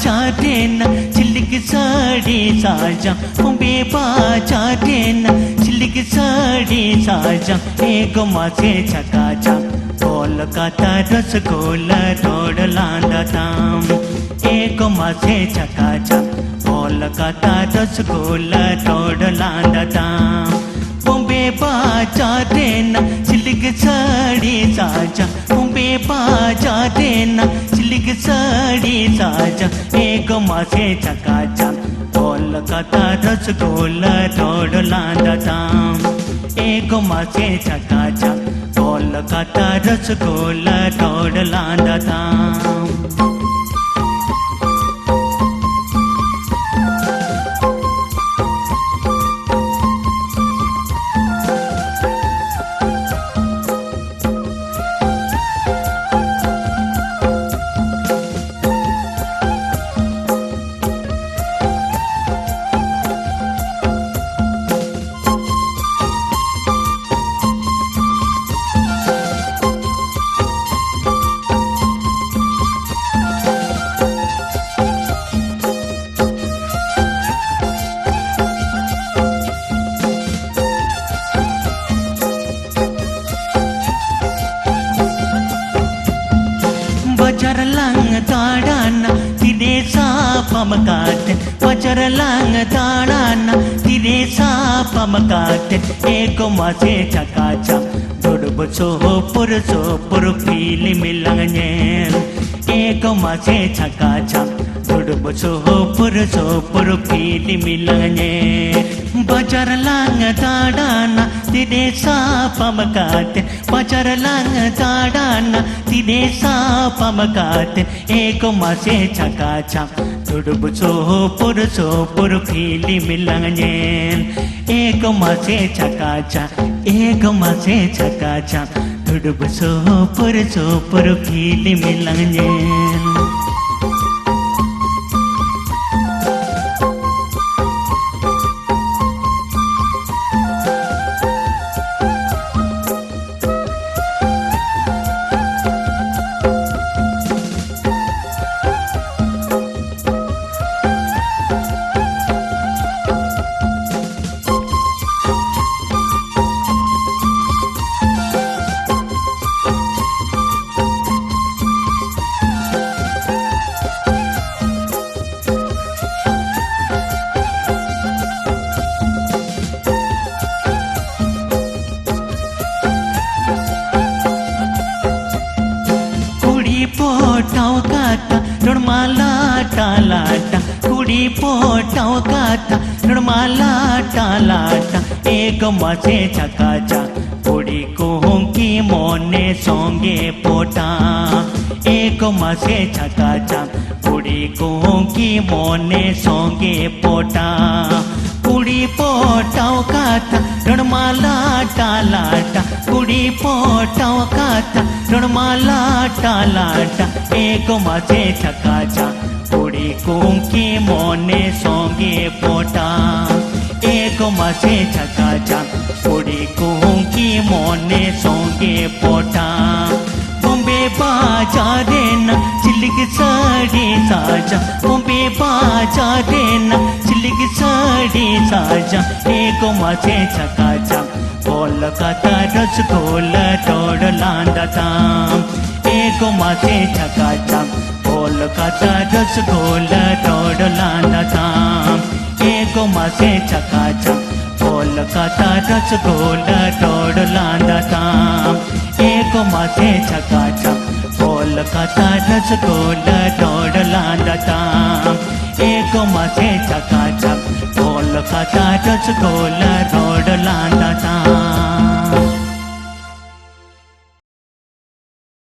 चाटेना silk sari साजा बॉम्बे पा चाटेना silk sari साजा एक मासे चकाचा कोलकाता रसगोला रोड लांदा ताम एक मासे चकाचा कोलकाता रसगोला रोड लांदा ताम बॉम्बे पा चाटेना सिल्क साड़ी साजा बॉम्बे पा चाटेना सिल्क साड़ी साजा एक मासे चकाचा कोलकाता रसगोला रोड लांदा ताम एक मासे चकाचा कोलकाता रसगोला रोड लांदा ताम Pacarlang tadana tidesa pamakat Pacarlang tadana tidesa pamakat Eko mase chakacha Dodu pur pili milanganyen Eko mase chakacha Dodu pur pili milanganyen Pacarlang tadana tidesa pamakat Pacarlang tadana tidesa pamakat eko mase chakacha dudu pur pili milanganyen eko mase chakacha dudu pur pili milanganyen पोटाव काता रुणमाला टालाटा कुड़ी पोटाव काता रुणमाला टालाटा एक मसे चकाचा कुड़ी कोहंकी मोने सोंगे पोटा एक मसे चकाचा कुड़ी कोहंकी मोने सोंगे पोटा कुड़ी पोटाव काता रुणमाला टालाटा कुड़ी पोटाव काता रुणमाला टालाटा एक मसे चकाचा कुड़ी कोंकी मोने सोंगे पोटा एक मसे चकाचा कुड़ी कोंकी मोने सोंगे पोटा बॉम्बे बाजारे न सिल्क साड़ी साजा बॉम्बे बाजारे न सिल्क साड़ी साजा एक मसे चकाचा कोलकाता रसगोला रोड लांदा ताम एक मसे चकाचा कोलकाता रसगोला रोड लांदा ताम एक मसे चकाचा कोलकाता रसगोला रोड लांदा ताम एक मसे चकाचा कोलकाता रसगोला रोड लांदा ताम एक मसे चकाचा कोलकाता रसगोला रोड लांदा ताम